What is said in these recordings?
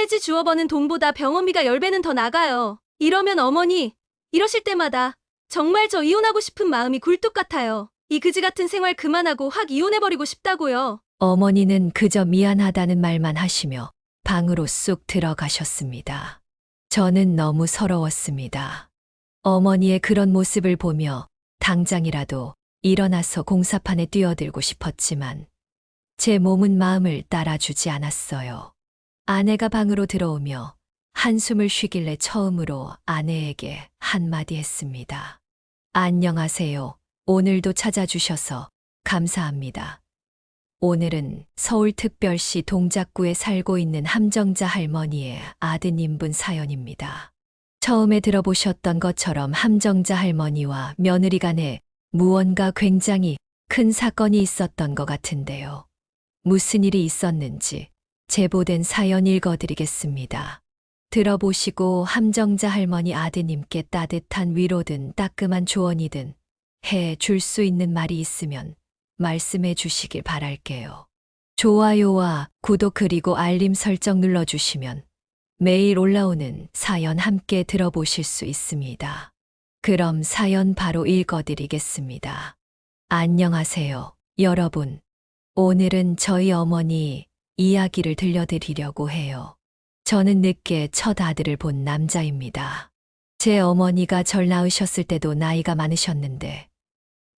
매지 주워 버는 돈보다 병원비가 10배는 더 나가요. 이러면 어머니, 이러실 때마다 정말 저 이혼하고 싶은 마음이 굴뚝 같아요. 이 그지 같은 생활 그만하고 확 이혼해버리고 싶다고요. 어머니는 그저 미안하다는 말만 하시며 방으로 쑥 들어가셨습니다. 저는 너무 서러웠습니다. 어머니의 그런 모습을 보며 당장이라도 일어나서 공사판에 뛰어들고 싶었지만 제 몸은 마음을 따라주지 않았어요. 아내가 방으로 들어오며 한숨을 쉬길래 처음으로 아내에게 한마디 했습니다. 안녕하세요. 오늘도 찾아주셔서 감사합니다. 오늘은 서울특별시 동작구에 살고 있는 함정자 할머니의 아드님분 사연입니다. 처음에 들어보셨던 것처럼 함정자 할머니와 며느리 간에 무언가 굉장히 큰 사건이 있었던 것 같은데요. 무슨 일이 있었는지 제보된 사연 읽어드리겠습니다. 들어보시고 함정자 할머니 아드님께 따뜻한 위로든 따끔한 조언이든 해 줄 수 있는 말이 있으면 말씀해 주시길 바랄게요. 좋아요와 구독 그리고 알림 설정 눌러주시면 매일 올라오는 사연 함께 들어보실 수 있습니다. 그럼 사연 바로 읽어드리겠습니다. 안녕하세요, 여러분. 오늘은 저희 어머니 이야기를 들려드리려고 해요. 저는 늦게 첫 아들을 본 남자입니다. 제 어머니가 절 낳으셨을 때도 나이가 많으셨는데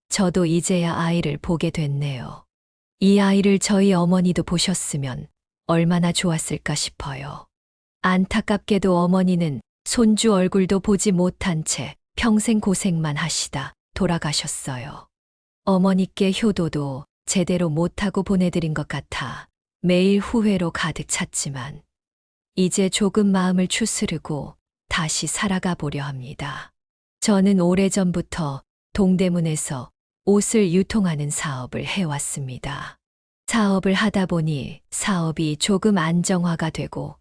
저도 이제야 아이를 보게 됐네요. 이 아이를 저희 어머니도 보셨으면 얼마나 좋았을까 싶어요. 안타깝게도 어머니는 손주 얼굴도 보지 못한 채 평생 고생만 하시다 돌아가셨어요. 어머니께 효도도 제대로 못하고 보내드린 것 같아 매일 후회로 가득 찼지만 이제 조금 마음을 추스르고 다시 살아가 보려 합니다. 저는 오래전부터 동대문에서 옷을 유통하는 사업을 해왔습니다. 사업을 하다 보니 사업이 조금 안정화가 되고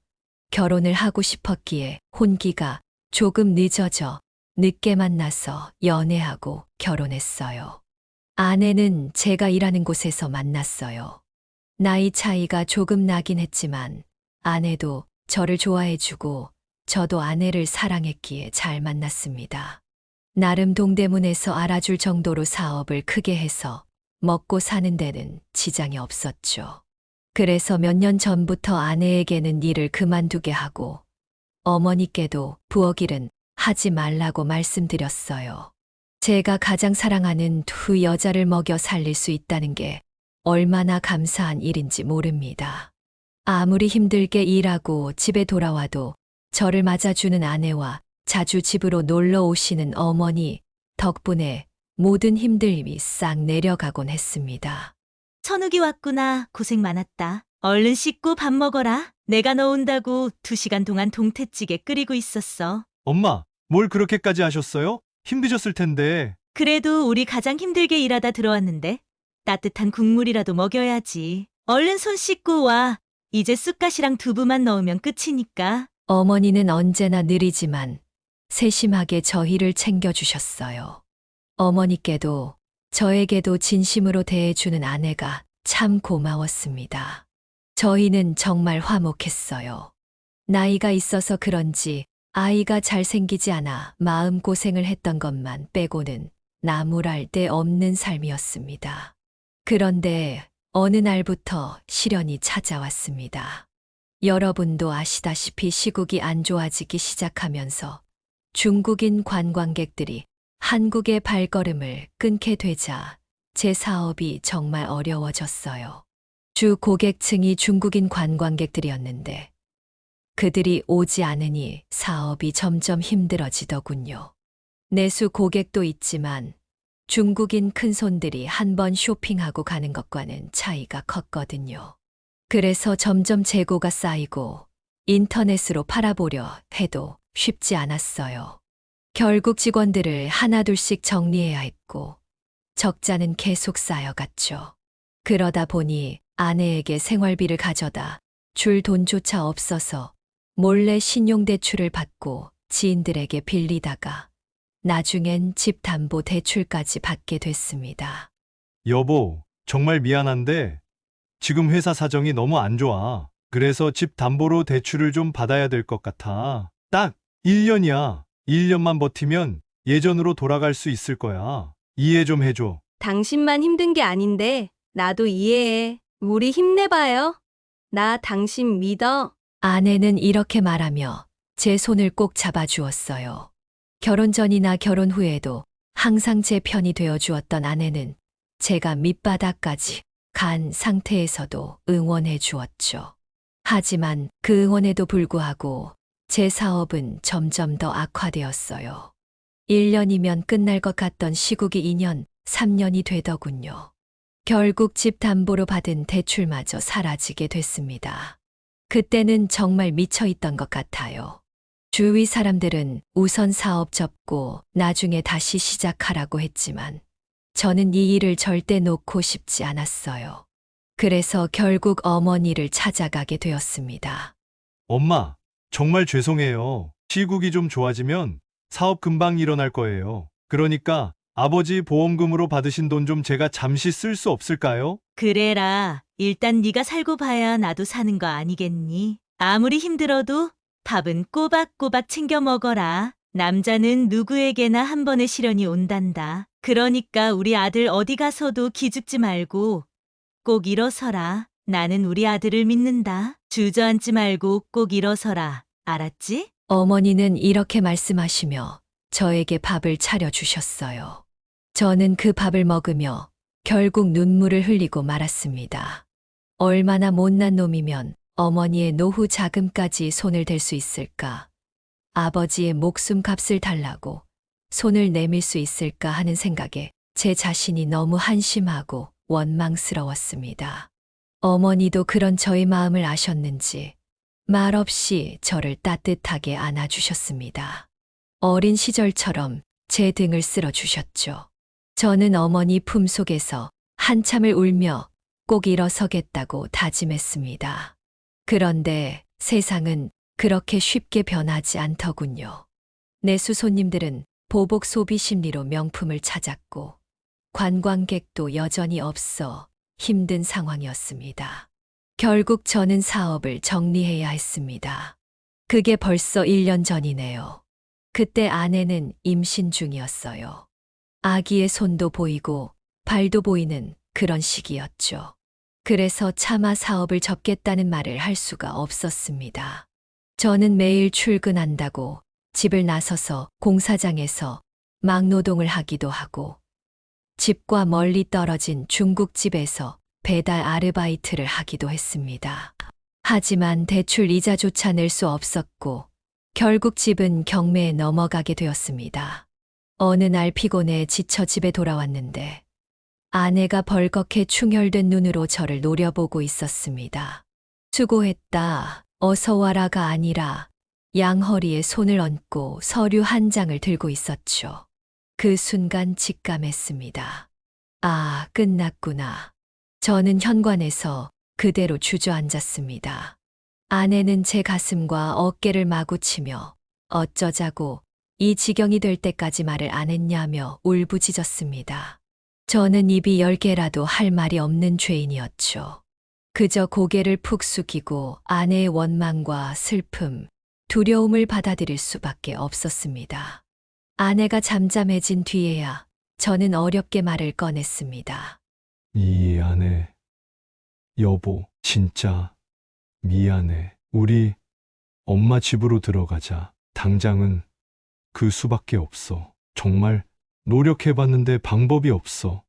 결혼을 하고 싶었기에 혼기가 조금 늦어져 늦게 만나서 연애하고 결혼했어요. 아내는 제가 일하는 곳에서 만났어요. 나이 차이가 조금 나긴 했지만 아내도 저를 좋아해주고 저도 아내를 사랑했기에 잘 만났습니다. 나름 동대문에서 알아줄 정도로 사업을 크게 해서 먹고 사는 데는 지장이 없었죠. 그래서 몇 년 전부터 아내에게는 일을 그만두게 하고 어머니께도 부엌 일은 하지 말라고 말씀드렸어요. 제가 가장 사랑하는 두 여자를 먹여 살릴 수 있다는 게 얼마나 감사한 일인지 모릅니다. 아무리 힘들게 일하고 집에 돌아와도 저를 맞아주는 아내와 자주 집으로 놀러 오시는 어머니 덕분에 모든 힘듦이 싹 내려가곤 했습니다. 천욱이 왔구나. 고생 많았다. 얼른 씻고 밥 먹어라. 내가 너 온다고 2시간 동안 동태찌개 끓이고 있었어. 엄마, 뭘 그렇게까지 하셨어요? 힘드셨을 텐데. 그래도 우리 가장 힘들게 일하다 들어왔는데 따뜻한 국물이라도 먹여야지. 얼른 손 씻고 와. 이제 쑥갓이랑 두부만 넣으면 끝이니까. 어머니는 언제나 느리지만 세심하게 저희를 챙겨주셨어요. 어머니께도 저에게도 진심으로 대해주는 아내가 참 고마웠습니다. 저희는 정말 화목했어요. 나이가 있어서 그런지 아이가 잘생기지 않아 마음고생을 했던 것만 빼고는 나무랄 데 없는 삶이었습니다. 그런데 어느 날부터 시련이 찾아왔습니다. 여러분도 아시다시피 시국이 안 좋아지기 시작하면서 중국인 관광객들이 한국의 발걸음을 끊게 되자 제 사업이 정말 어려워졌어요. 주 고객층이 중국인 관광객들이었는데 그들이 오지 않으니 사업이 점점 힘들어지더군요. 내수 고객도 있지만 중국인 큰손들이 한 번 쇼핑하고 가는 것과는 차이가 컸거든요. 그래서 점점 재고가 쌓이고 인터넷으로 팔아보려 해도 쉽지 않았어요. 결국 직원들을 하나둘씩 정리해야 했고 적자는 계속 쌓여갔죠. 그러다 보니 아내에게 생활비를 가져다 줄 돈조차 없어서 몰래 신용대출을 받고 지인들에게 빌리다가 나중엔 집담보대출까지 받게 됐습니다. 여보, 정말 미안한데 지금 회사 사정이 너무 안 좋아. 그래서 집 담보로 대출을 좀 받아야 될 것 같아. 딱 1년이야. 1년만 버티면 예전으로 돌아갈 수 있을 거야. 이해 좀 해줘. 당신만 힘든 게 아닌데 나도 이해해. 우리 힘내봐요. 나 당신 믿어. 아내는 이렇게 말하며 제 손을 꼭 잡아주었어요. 결혼 전이나 결혼 후에도 항상 제 편이 되어 주었던 아내는 제가 밑바닥까지 간 상태에서도 응원해 주었죠. 하지만 그 응원에도 불구하고 제 사업은 점점 더 악화되었어요. 1년이면 끝날 것 같던 시국이 2년, 3년이 되더군요. 결국 집 담보로 받은 대출마저 사라지게 됐습니다. 그때는 정말 미쳐 있던 것 같아요. 주위 사람들은 우선 사업 접고 나중에 다시 시작하라고 했지만 저는 이 일을 절대 놓고 싶지 않았어요. 그래서 결국 어머니를 찾아가게 되었습니다. 엄마, 정말 죄송해요. 시국이 좀 좋아지면 사업 금방 일어날 거예요. 그러니까 아버지 보험금으로 받으신 돈 좀 제가 잠시 쓸 수 없을까요? 그래라. 일단 네가 살고 봐야 나도 사는 거 아니겠니? 아무리 힘들어도 밥은 꼬박꼬박 챙겨 먹어라. 남자는 누구에게나 한 번의 시련이 온단다. 그러니까 우리 아들 어디 가서도 기죽지 말고 꼭 일어서라. 나는 우리 아들을 믿는다. 주저앉지 말고 꼭 일어서라. 알았지? 어머니는 이렇게 말씀하시며 저에게 밥을 차려주셨어요. 저는 그 밥을 먹으며 결국 눈물을 흘리고 말았습니다. 얼마나 못난 놈이면 어머니의 노후 자금까지 손을 댈 수 있을까? 아버지의 목숨 값을 달라고 손을 내밀 수 있을까 하는 생각에 제 자신이 너무 한심하고 원망스러웠습니다. 어머니도 그런 저의 마음을 아셨는지 말없이 저를 따뜻하게 안아주셨습니다. 어린 시절처럼 제 등을 쓸어주셨죠. 저는 어머니 품속에서 한참을 울며 꼭 일어서겠다고 다짐했습니다. 그런데 세상은 그렇게 쉽게 변하지 않더군요. 내수 손님들은 보복 소비 심리로 명품을 찾았고 관광객도 여전히 없어 힘든 상황이었습니다. 결국 저는 사업을 정리해야 했습니다. 그게 벌써 1년 전이네요. 그때 아내는 임신 중이었어요. 아기의 손도 보이고 발도 보이는 그런 시기였죠. 그래서 차마 사업을 접겠다는 말을 할 수가 없었습니다. 저는 매일 출근한다고 집을 나서서 공사장에서 막노동을 하기도 하고 집과 멀리 떨어진 중국집에서 배달 아르바이트를 하기도 했습니다. 하지만 대출 이자조차 낼 수 없었고 결국 집은 경매에 넘어가게 되었습니다. 어느 날 피곤해 지쳐 집에 돌아왔는데 아내가 벌겋게 충혈된 눈으로 저를 노려보고 있었습니다. 수고했다. 어서 와라가 아니라 양허리에 손을 얹고 서류 한 장을 들고 있었죠. 그 순간 직감했습니다. 아, 끝났구나. 저는 현관에서 그대로 주저앉았습니다. 아내는 제 가슴과 어깨를 마구 치며 어쩌자고 이 지경이 될 때까지 말을 안 했냐며 울부짖었습니다. 저는 입이 10개라도 할 말이 없는 죄인이었죠. 그저 고개를 푹 숙이고 아내의 원망과 슬픔, 두려움을 받아들일 수밖에 없었습니다. 아내가 잠잠해진 뒤에야 저는 어렵게 말을 꺼냈습니다. 미안해. 여보, 진짜 미안해. 우리 엄마 집으로 들어가자. 당장은 그 수밖에 없어. 정말 노력해봤는데 방법이 없어.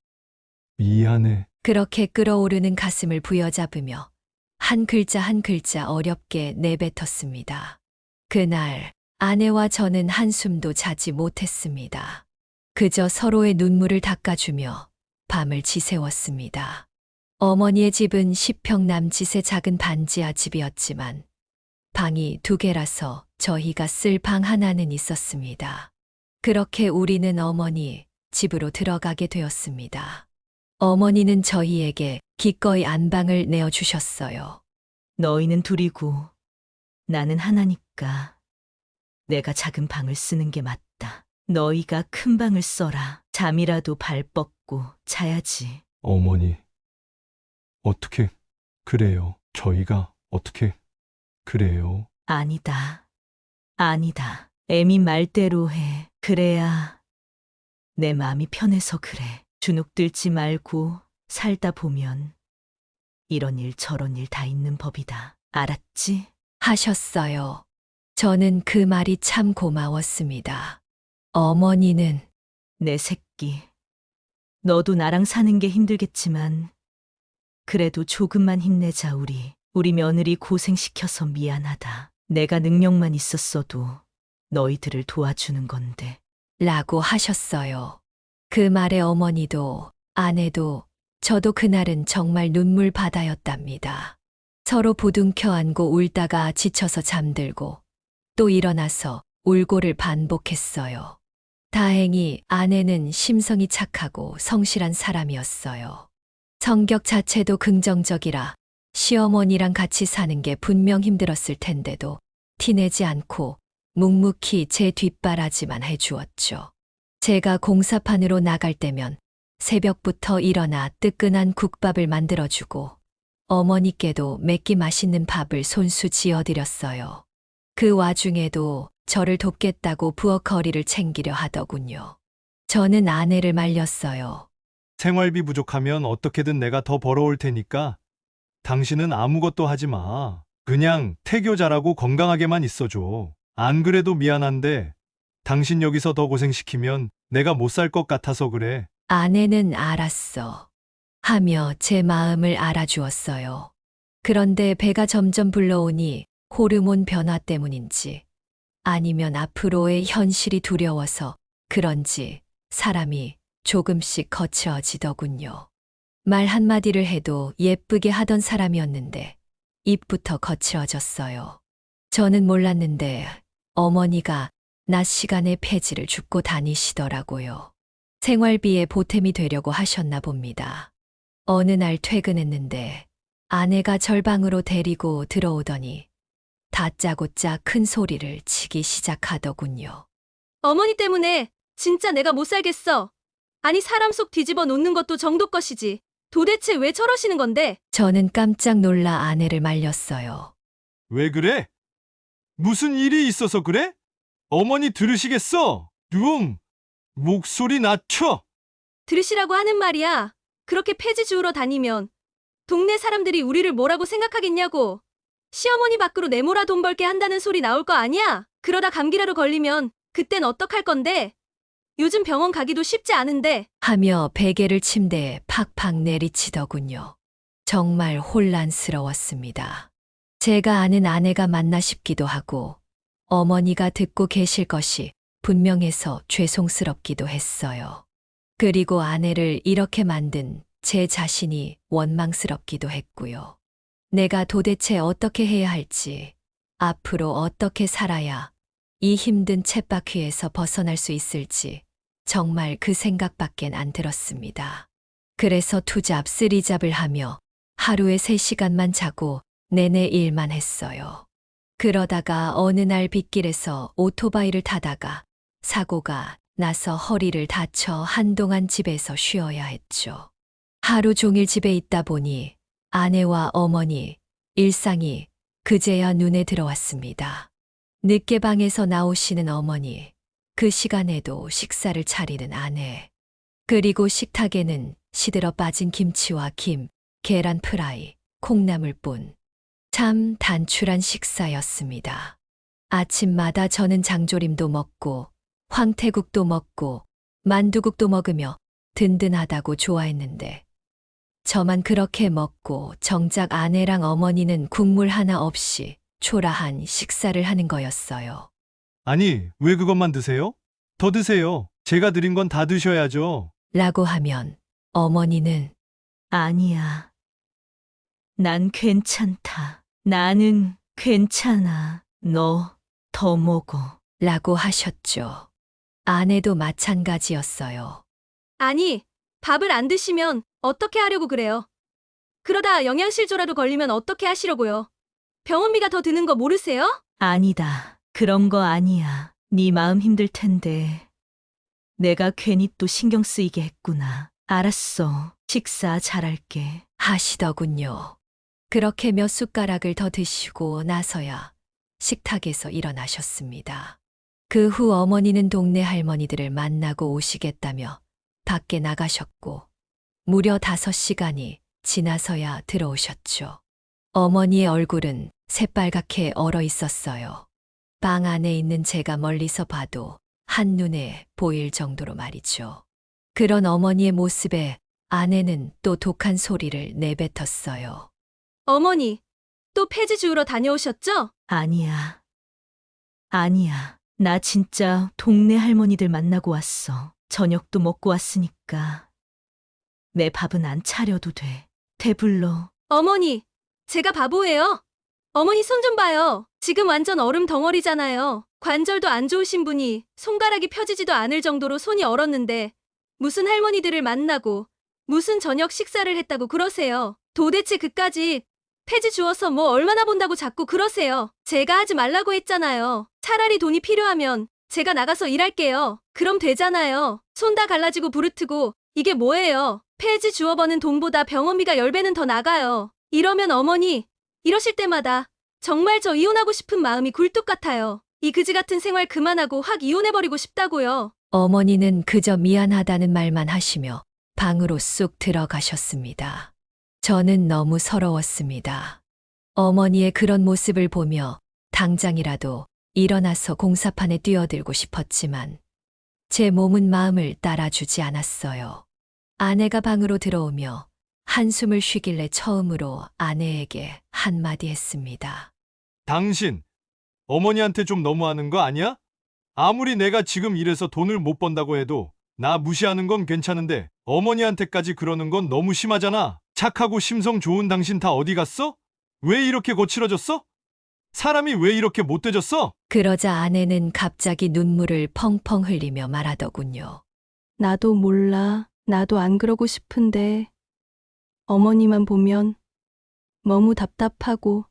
미안해. 그렇게 끓어오르는 가슴을 부여잡으며 한 글자 한 글자 어렵게 내뱉었습니다. 그날 아내와 저는 한숨도 자지 못했습니다. 그저 서로의 눈물을 닦아주며 밤을 지새웠습니다. 어머니의 집은 10평 남짓의 작은 반지하 집이었지만 방이 2개라서 저희가 쓸 방 하나는 있었습니다. 그렇게 우리는 어머니 집으로 들어가게 되었습니다. 어머니는 저희에게 기꺼이 안방을 내어주셨어요. 너희는 둘이고 나는 하나니까 내가 작은 방을 쓰는 게 맞다. 너희가 큰 방을 써라. 잠이라도 발 뻗고 자야지. 어머니, 어떻게 그래요? 저희가 어떻게 그래요. 아니다. 아니다. 애미 말대로 해. 그래야 내 마음이 편해서 그래. 주눅들지 말고 살다 보면 이런 일 저런 일 다 있는 법이다. 알았지? 하셨어요. 저는 그 말이 참 고마웠습니다. 어머니는 내 새끼. 너도 나랑 사는 게 힘들겠지만 그래도 조금만 힘내자 우리. 우리 며느리 고생시켜서 미안하다. 내가 능력만 있었어도 너희들을 도와주는 건데. 라고 하셨어요. 그 말에 어머니도 아내도 저도 그날은 정말 눈물 바다였답니다. 서로 부둥켜 안고 울다가 지쳐서 잠들고 또 일어나서 울고를 반복했어요. 다행히 아내는 심성이 착하고 성실한 사람이었어요. 성격 자체도 긍정적이라 시어머니랑 같이 사는 게 분명 힘들었을 텐데도 티내지 않고 묵묵히 제 뒷바라지만 해주었죠. 제가 공사판으로 나갈 때면 새벽부터 일어나 뜨끈한 국밥을 만들어주고 어머니께도 맵기 맛있는 밥을 손수 지어드렸어요. 그 와중에도 저를 돕겠다고 부엌거리를 챙기려 하더군요. 저는 아내를 말렸어요. 생활비 부족하면 어떻게든 내가 더 벌어올 테니까 당신은 아무것도 하지 마. 그냥 태교 잘하고 건강하게만 있어줘. 안 그래도 미안한데 당신 여기서 더 고생시키면 내가 못 살 것 같아서 그래. 아내는 알았어. 하며 제 마음을 알아주었어요. 그런데 배가 점점 불러오니 호르몬 변화 때문인지 아니면 앞으로의 현실이 두려워서 그런지 사람이 조금씩 거칠어지더군요. 말 한마디를 해도 예쁘게 하던 사람이었는데 입부터 거칠어졌어요. 저는 몰랐는데 어머니가 낮 시간에 폐지를 줍고 다니시더라고요. 생활비에 보탬이 되려고 하셨나 봅니다. 어느 날 퇴근했는데 아내가 절 방으로 데리고 들어오더니 다짜고짜 큰 소리를 치기 시작하더군요. 어머니 때문에 진짜 내가 못 살겠어. 아니 사람 속 뒤집어 놓는 것도 정도 것이지. 도대체 왜 저러시는 건데? 저는 깜짝 놀라 아내를 말렸어요. 왜 그래? 무슨 일이 있어서 그래? 어머니 들으시겠어? 목소리 낮춰. 들으시라고 하는 말이야. 그렇게 폐지 주우러 다니면 동네 사람들이 우리를 뭐라고 생각하겠냐고. 시어머니 밖으로 내모라 돈 벌게 한다는 소리 나올 거 아니야? 그러다 감기라도 걸리면 그땐 어떡할 건데? 요즘 병원 가기도 쉽지 않은데. 하며 베개를 침대에 팍팍 내리치더군요. 정말 혼란스러웠습니다. 제가 아는 아내가 맞나 싶기도 하고 어머니가 듣고 계실 것이 분명해서 죄송스럽기도 했어요. 그리고 아내를 이렇게 만든 제 자신이 원망스럽기도 했고요. 내가 도대체 어떻게 해야 할지, 앞으로 어떻게 살아야 이 힘든 쳇바퀴에서 벗어날 수 있을지 정말 그 생각밖엔 안 들었습니다. 그래서 투잡 쓰리잡을 하며 하루에 3시간만 자고 내내 일만 했어요. 그러다가 어느 날 빗길에서 오토바이를 타다가 사고가 나서 허리를 다쳐 한동안 집에서 쉬어야 했죠. 하루 종일 집에 있다 보니 아내와 어머니, 일상이 그제야 눈에 들어왔습니다. 늦게 방에서 나오시는 어머니, 그 시간에도 식사를 차리는 아내, 그리고 식탁에는 시들어 빠진 김치와 김, 계란 프라이, 콩나물뿐. 참 단출한 식사였습니다. 아침마다 저는 장조림도 먹고 황태국도 먹고 만두국도 먹으며 든든하다고 좋아했는데 저만 그렇게 먹고 정작 아내랑 어머니는 국물 하나 없이 초라한 식사를 하는 거였어요. 아니, 왜 그것만 드세요? 더 드세요. 제가 드린 건 다 드셔야죠. 라고 하면 어머니는 아니야. 난 괜찮다. 나는 괜찮아. 너 더 먹어. 라고 하셨죠. 아내도 마찬가지였어요. 아니, 밥을 안 드시면 어떻게 하려고 그래요? 그러다 영양실조라도 걸리면 어떻게 하시려고요? 병원비가 더 드는 거 모르세요? 아니다. 그런 거 아니야. 네 마음 힘들 텐데. 내가 괜히 또 신경 쓰이게 했구나. 알았어. 식사 잘할게. 하시더군요. 그렇게 몇 숟가락을 더 드시고 나서야 식탁에서 일어나셨습니다. 그 후 어머니는 동네 할머니들을 만나고 오시겠다며 밖에 나가셨고 무려 5시간이 지나서야 들어오셨죠. 어머니의 얼굴은 새빨갛게 얼어 있었어요. 방 안에 있는 제가 멀리서 봐도 한눈에 보일 정도로 말이죠. 그런 어머니의 모습에 아내는 또 독한 소리를 내뱉었어요. 어머니, 또 폐지 주우러 다녀오셨죠? 아니야. 아니야. 나 진짜 동네 할머니들 만나고 왔어. 저녁도 먹고 왔으니까. 내 밥은 안 차려도 돼. 배불러. 어머니, 제가 바보예요. 어머니 손 좀 봐요. 지금 완전 얼음 덩어리잖아요. 관절도 안 좋으신 분이 손가락이 펴지지도 않을 정도로 손이 얼었는데 무슨 할머니들을 만나고 무슨 저녁 식사를 했다고 그러세요. 도대체 그까지 폐지 주워서 뭐 얼마나 본다고 자꾸 그러세요. 제가 하지 말라고 했잖아요. 차라리 돈이 필요하면 제가 나가서 일할게요. 그럼 되잖아요. 손 다 갈라지고 부르트고 이게 뭐예요. 폐지 주워버는 돈보다 병원비가 10배는 더 나가요. 이러면 어머니 이러실 때마다 정말 저 이혼하고 싶은 마음이 굴뚝 같아요. 이 그지 같은 생활 그만하고 확 이혼해버리고 싶다고요. 어머니는 그저 미안하다는 말만 하시며 방으로 쑥 들어가셨습니다. 저는 너무 서러웠습니다. 어머니의 그런 모습을 보며 당장이라도 일어나서 공사판에 뛰어들고 싶었지만 제 몸은 마음을 따라주지 않았어요. 아내가 방으로 들어오며 한숨을 쉬길래 처음으로 아내에게 한마디 했습니다. 당신, 어머니한테 좀 너무하는 거 아니야? 아무리 내가 지금 이래서 돈을 못 번다고 해도 나 무시하는 건 괜찮은데 어머니한테까지 그러는 건 너무 심하잖아. 착하고 심성 좋은 당신 다 어디 갔어? 왜 이렇게 거칠어졌어? 사람이 왜 이렇게 못돼졌어? 그러자 아내는 갑자기 눈물을 펑펑 흘리며 말하더군요. 나도 몰라. 나도 안 그러고 싶은데 어머니만 보면 너무 답답하고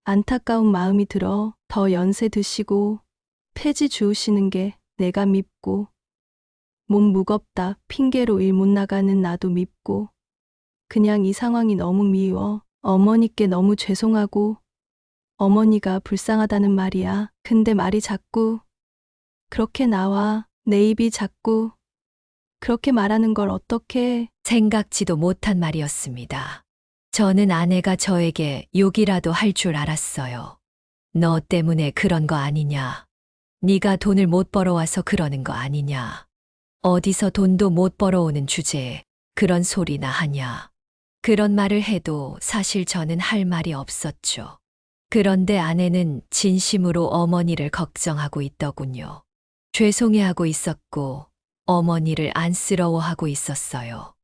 안타까운 마음이 들어. 더 연세 드시고 폐지 주우시는 게 내가 밉고 몸 무겁다 핑계로 일 못 나가는 나도 밉고 그냥 이 상황이 너무 미워. 어머니께 너무 죄송하고 어머니가 불쌍하다는 말이야. 근데 말이 자꾸 그렇게 나와. 내 입이 자꾸 그렇게 말하는 걸 어떻게 생각지도 못한 말이었습니다. 저는 아내가 저에게 욕이라도 할 줄 알았어요. 너 때문에 그런 거 아니냐. 네가 돈을 못 벌어와서 그러는 거 아니냐. 어디서 돈도 못 벌어오는 주제에 그런 소리나 하냐. 그런 말을 해도 사실 저는 할 말이 없었죠. 그런데 아내는 진심으로 어머니를 걱정하고 있더군요. 죄송해하고 있었고 어머니를 안쓰러워하고 있었어요.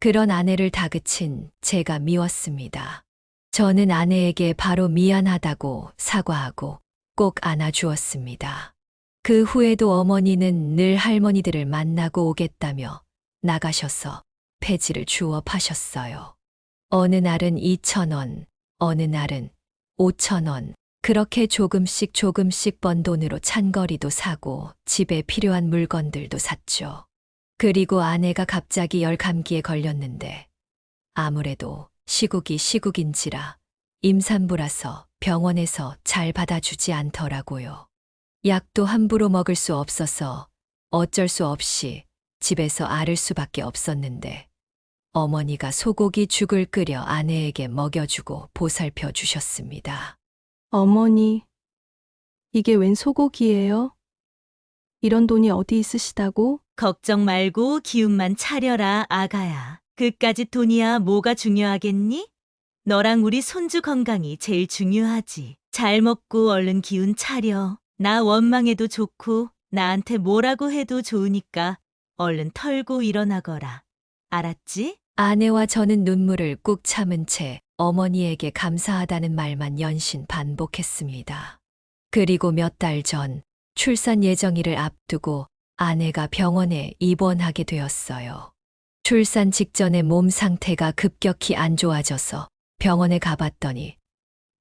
그런 아내를 다그친 제가 미웠습니다. 저는 아내에게 바로 미안하다고 사과하고 꼭 안아주었습니다. 그 후에도 어머니는 늘 할머니들을 만나고 오겠다며 나가셔서 폐지를 주워 파셨어요. 어느 날은 2,000원, 어느 날은 5,000원, 그렇게 조금씩 번 돈으로 찬거리도 사고 집에 필요한 물건들도 샀죠. 그리고 아내가 갑자기 열 감기에 걸렸는데 아무래도 시국인지라 임산부라서 병원에서 잘 받아주지 않더라고요. 약도 함부로 먹을 수 없어서 어쩔 수 없이 집에서 앓을 수밖에 없었는데 어머니가 소고기 죽을 끓여 아내에게 먹여주고 보살펴 주셨습니다. 어머니 이게 웬 소고기예요? 이런 돈이 어디 있으시다고? 걱정 말고 기운만 차려라, 아가야. 그까짓 돈이야 뭐가 중요하겠니? 너랑 우리 손주 건강이 제일 중요하지. 잘 먹고 얼른 기운 차려. 나 원망해도 좋고 나한테 뭐라고 해도 좋으니까 얼른 털고 일어나거라. 알았지? 아내와 저는 눈물을 꾹 참은 채 어머니에게 감사하다는 말만 연신 반복했습니다. 그리고 몇 달 전 출산 예정일을 앞두고 아내가 병원에 입원하게 되었어요. 출산 직전에 몸 상태가 급격히 안 좋아져서 병원에 가봤더니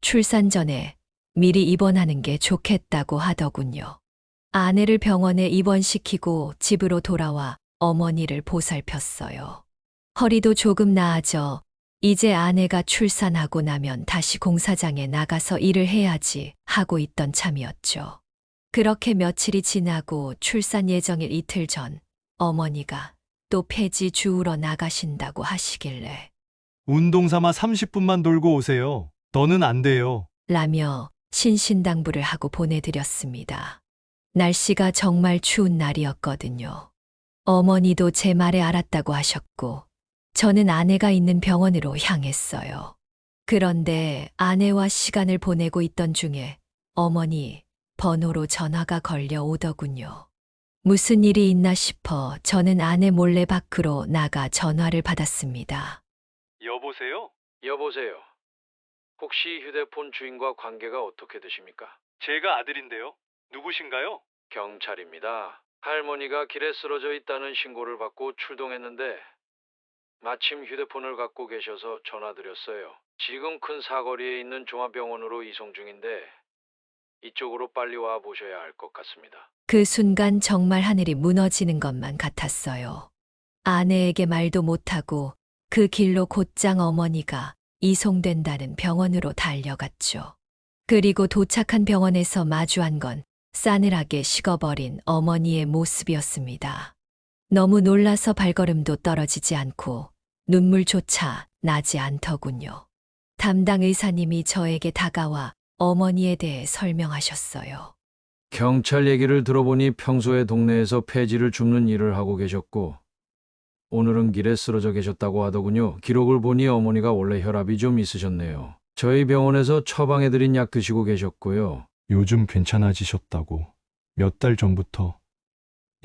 출산 전에 미리 입원하는 게 좋겠다고 하더군요. 아내를 병원에 입원시키고 집으로 돌아와 어머니를 보살폈어요. 허리도 조금 나아져 이제 아내가 출산하고 나면 다시 공사장에 나가서 일을 해야지 하고 있던 참이었죠. 그렇게 며칠이 지나고 출산 예정일 이틀 전 어머니가 또 폐지 주우러 나가신다고 하시길래 운동 삼아 30분만 돌고 오세요. 더는 안 돼요. 라며 신신당부를 하고 보내드렸습니다. 날씨가 정말 추운 날이었거든요. 어머니도 제 말에 알았다고 하셨고 저는 아내가 있는 병원으로 향했어요. 그런데 아내와 시간을 보내고 있던 중에 어머니 번호로 전화가 걸려 오더군요. 무슨 일이 있나 싶어 저는 아내 몰래 밖으로 나가 전화를 받았습니다. 여보세요? 여보세요. 혹시 휴대폰 주인과 관계가 어떻게 되십니까? 제가 아들인데요. 누구신가요? 경찰입니다. 할머니가 길에 쓰러져 있다는 신고를 받고 출동했는데 마침 휴대폰을 갖고 계셔서 전화드렸어요. 지금 큰 사거리에 있는 종합병원으로 이송 중인데 이쪽으로 빨리 와 보셔야 할 것 같습니다. 그 순간 정말 하늘이 무너지는 것만 같았어요. 아내에게 말도 못하고 그 길로 곧장 어머니가 이송된다는 병원으로 달려갔죠. 그리고 도착한 병원에서 마주한 건 싸늘하게 식어버린 어머니의 모습이었습니다. 너무 놀라서 발걸음도 떨어지지 않고 눈물조차 나지 않더군요. 담당 의사님이 저에게 다가와 어머니에 대해 설명하셨어요. 경찰 얘기를 들어보니 평소에 동네에서 폐지를 줍는 일을 하고 계셨고 오늘은 길에 쓰러져 계셨다고 하더군요. 기록을 보니 어머니가 원래 혈압이 좀 있으셨네요. 저희 병원에서 처방해드린 약 드시고 계셨고요. 요즘 괜찮아지셨다고 몇 달 전부터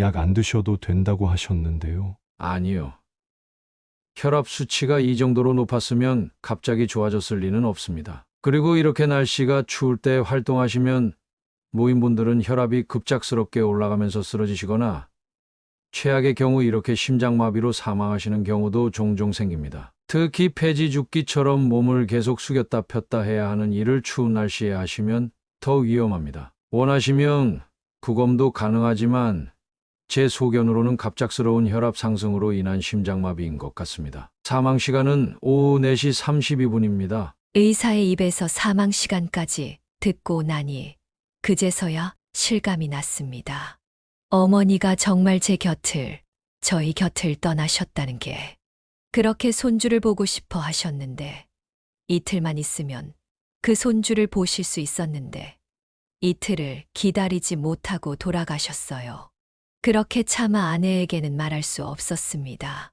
약 안 드셔도 된다고 하셨는데요. 아니요. 혈압 수치가 이 정도로 높았으면 갑자기 좋아졌을 리는 없습니다. 그리고 이렇게 날씨가 추울 때 활동하시면 노인분들은 혈압이 급작스럽게 올라가면서 쓰러지시거나 최악의 경우 이렇게 심장마비로 사망하시는 경우도 종종 생깁니다. 특히 폐지 줍기처럼 몸을 계속 숙였다 폈다 해야 하는 일을 추운 날씨에 하시면 더 위험합니다. 원하시면 구검도 가능하지만 제 소견으로는 갑작스러운 혈압 상승으로 인한 심장마비인 것 같습니다. 사망 시간은 오후 4시 32분입니다. 의사의 입에서 사망 시간까지 듣고 나니 그제서야 실감이 났습니다. 어머니가 정말 저희 곁을 떠나셨다는 게 그렇게 손주를 보고 싶어 하셨는데 이틀만 있으면 그 손주를 보실 수 있었는데 이틀을 기다리지 못하고 돌아가셨어요. 그렇게 차마 아내에게는 말할 수 없었습니다.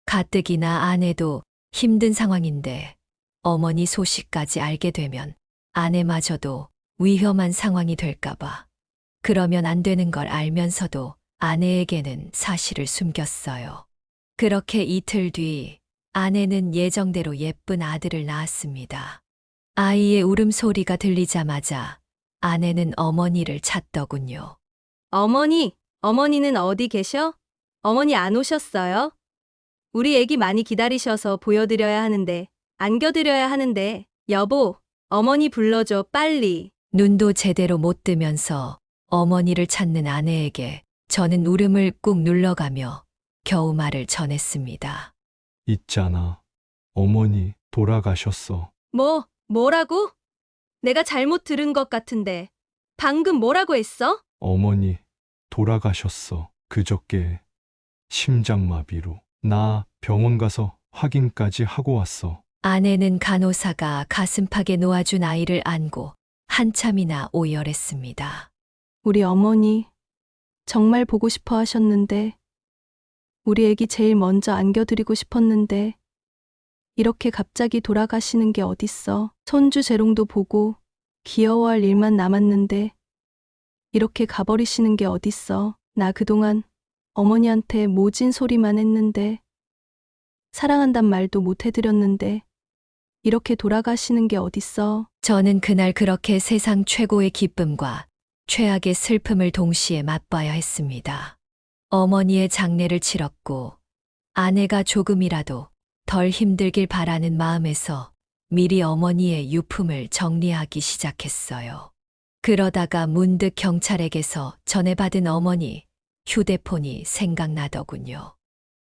가뜩이나 아내도 힘든 상황인데 어머니 소식까지 알게 되면 아내마저도 위험한 상황이 될까봐 그러면 안 되는 걸 알면서도 아내에게는 사실을 숨겼어요. 그렇게 이틀 뒤 아내는 예정대로 예쁜 아들을 낳았습니다. 아이의 울음소리가 들리자마자 아내는 어머니를 찾더군요. 어머니는 어디 계셔? 어머니 안 오셨어요? 우리 애기 많이 기다리셔서 보여드려야 하는데, 안겨드려야 하는데, 여보, 어머니 불러줘, 빨리. 눈도 제대로 못 뜨면서 어머니를 찾는 아내에게 저는 울음을 꾹 눌러가며 겨우 말을 전했습니다. 있잖아. 어머니 돌아가셨어. 뭐라고? 내가 잘못 들은 것 같은데. 방금 뭐라고 했어? 어머니 돌아가셨어. 그저께 심장마비로. 나 병원 가서 확인까지 하고 왔어. 아내는 간호사가 가슴팍에 놓아준 아이를 안고 한참이나 오열했습니다. 우리 어머니 정말 보고 싶어 하셨는데 우리 애기 제일 먼저 안겨드리고 싶었는데 이렇게 갑자기 돌아가시는 게 어딨어. 손주 재롱도 보고 귀여워할 일만 남았는데 이렇게 가버리시는 게 어딨어. 나 그동안 어머니한테 모진 소리만 했는데 사랑한단 말도 못 해드렸는데 이렇게 돌아가시는 게 어딨어. 저는 그날 그렇게 세상 최고의 기쁨과 최악의 슬픔을 동시에 맛봐야 했습니다. 어머니의 장례를 치렀고 아내가 조금이라도 덜 힘들길 바라는 마음에서 미리 어머니의 유품을 정리하기 시작했어요. 그러다가 문득 경찰에게서 전해받은 어머니 휴대폰이 생각나더군요.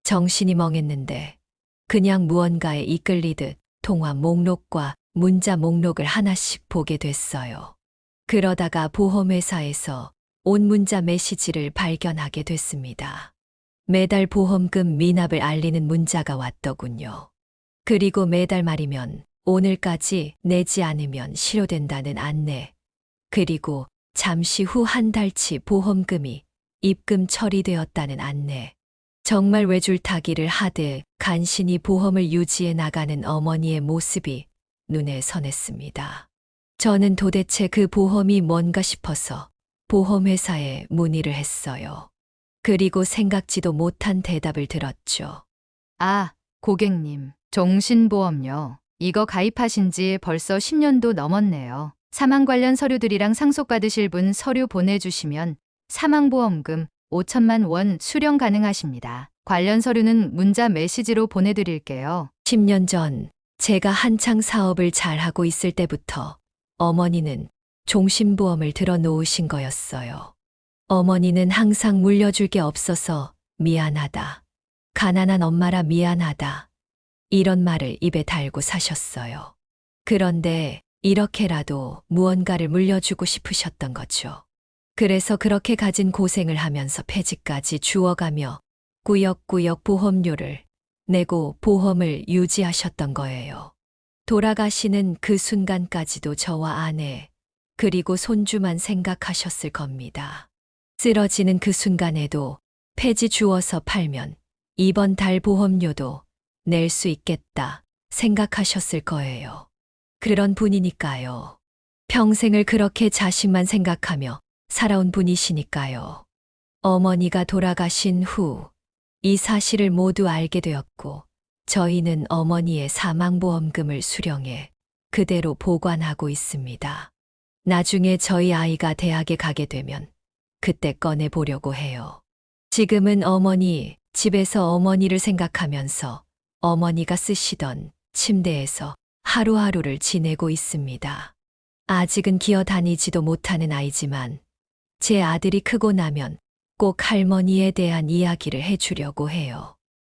정신이 멍했는데 그냥 무언가에 이끌리듯 통화 목록과 문자 목록을 하나씩 보게 됐어요. 그러다가 보험회사에서 온 문자 메시지를 발견하게 됐습니다. 매달 보험금 미납을 알리는 문자가 왔더군요. 그리고 매달 말이면 오늘까지 내지 않으면 실효된다는 안내, 그리고 잠시 후 한 달치 보험금이 입금 처리되었다는 안내. 정말 외줄타기를 하듯 간신히 보험을 유지해 나가는 어머니의 모습이 눈에 선했습니다. 저는 도대체 그 보험이 뭔가 싶어서 보험회사에 문의를 했어요. 그리고 생각지도 못한 대답을 들었죠. 아, 고객님, 종신보험료. 이거 가입하신 지 벌써 10년도 넘었네요. 사망 관련 서류들이랑 상속받으실 분 서류 보내주시면 사망보험금 5천만 원 수령 가능하십니다. 관련 서류는 문자 메시지로 보내드릴게요. 10년 전 제가 한창 사업을 잘하고 있을 때부터 어머니는 종신보험을 들어놓으신 거였어요. 어머니는 항상 물려줄 게 없어서 미안하다. 가난한 엄마라 미안하다. 이런 말을 입에 달고 사셨어요. 그런데 이렇게라도 무언가를 물려주고 싶으셨던 거죠. 그래서 그렇게 가진 고생을 하면서 폐지까지 주워가며 꾸역꾸역 보험료를 내고 보험을 유지하셨던 거예요. 돌아가시는 그 순간까지도 저와 아내, 그리고 손주만 생각하셨을 겁니다. 쓰러지는 그 순간에도 폐지 주워서 팔면 이번 달 보험료도 낼 수 있겠다 생각하셨을 거예요. 그런 분이니까요. 평생을 그렇게 자식만 생각하며 살아온 분이시니까요. 어머니가 돌아가신 후 이 사실을 모두 알게 되었고 저희는 어머니의 사망보험금을 수령해 그대로 보관하고 있습니다. 나중에 저희 아이가 대학에 가게 되면 그때 꺼내 보려고 해요. 지금은 어머니 집에서 어머니를 생각하면서 어머니가 쓰시던 침대에서 하루하루를 지내고 있습니다. 아직은 기어 다니지도 못하는 아이지만 제 아들이 크고 나면 꼭 할머니에 대한 이야기를 해주려고 해요.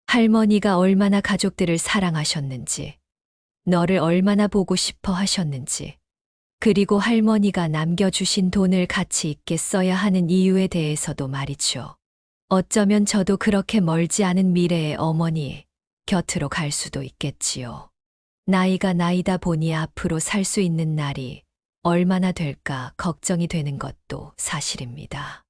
할머니가 얼마나 가족들을 사랑하셨는지, 너를 얼마나 보고 싶어 하셨는지, 그리고 할머니가 남겨주신 돈을 가치 있게 써야 하는 이유에 대해서도 말이죠. 어쩌면 저도 그렇게 멀지 않은 미래의 어머니 곁으로 갈 수도 있겠지요. 나이가 나이다 보니 앞으로 살 수 있는 날이 얼마나 될까 걱정이 되는 것도 사실입니다.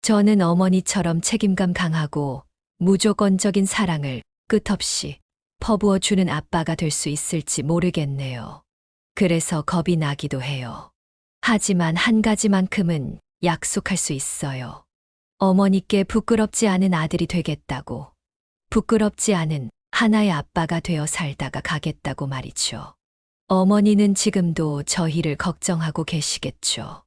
저는 어머니처럼 책임감 강하고 무조건적인 사랑을 끝없이 퍼부어주는 아빠가 될 수 있을지 모르겠네요. 그래서 겁이 나기도 해요. 하지만 한 가지만큼은 약속할 수 있어요. 어머니께 부끄럽지 않은 아들이 되겠다고, 부끄럽지 않은 하나의 아빠가 되어 살다가 가겠다고 말이죠. 어머니는 지금도 저희를 걱정하고 계시겠죠.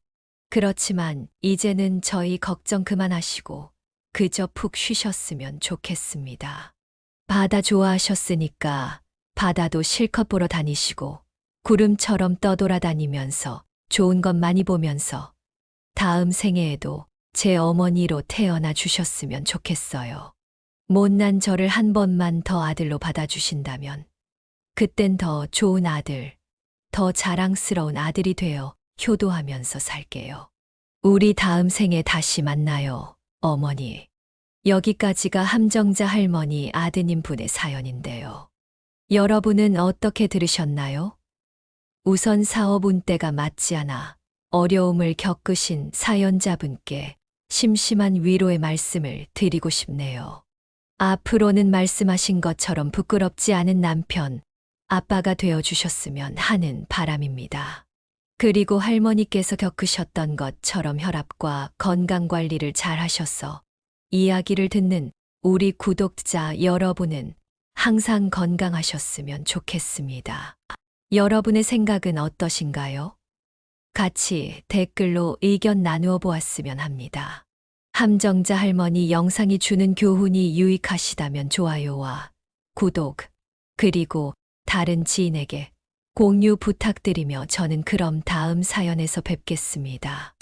그렇지만 이제는 저희 걱정 그만하시고 그저 푹 쉬셨으면 좋겠습니다. 바다 좋아하셨으니까 바다도 실컷 보러 다니시고 구름처럼 떠돌아다니면서 좋은 것 많이 보면서 다음 생애에도 제 어머니로 태어나 주셨으면 좋겠어요. 못난 저를 한 번만 더 아들로 받아주신다면 그땐 더 좋은 아들, 더 자랑스러운 아들이 되어 효도하면서 살게요. 우리 다음 생에 다시 만나요, 어머니. 여기까지가 함정자 할머니 아드님 분의 사연인데요. 여러분은 어떻게 들으셨나요? 우선 사업 운때가 맞지 않아 어려움을 겪으신 사연자분께 심심한 위로의 말씀을 드리고 싶네요. 앞으로는 말씀하신 것처럼 부끄럽지 않은 남편, 아빠가 되어주셨으면 하는 바람입니다. 그리고 할머니께서 겪으셨던 것처럼 혈압과 건강관리를 잘 하셔서 이야기를 듣는 우리 구독자 여러분은 항상 건강하셨으면 좋겠습니다. 여러분의 생각은 어떠신가요? 같이 댓글로 의견 나누어 보았으면 합니다. 함정자 할머니 영상이 주는 교훈이 유익하시다면 좋아요와 구독, 그리고 다른 지인에게 공유 부탁드리며 저는 그럼 다음 사연에서 뵙겠습니다.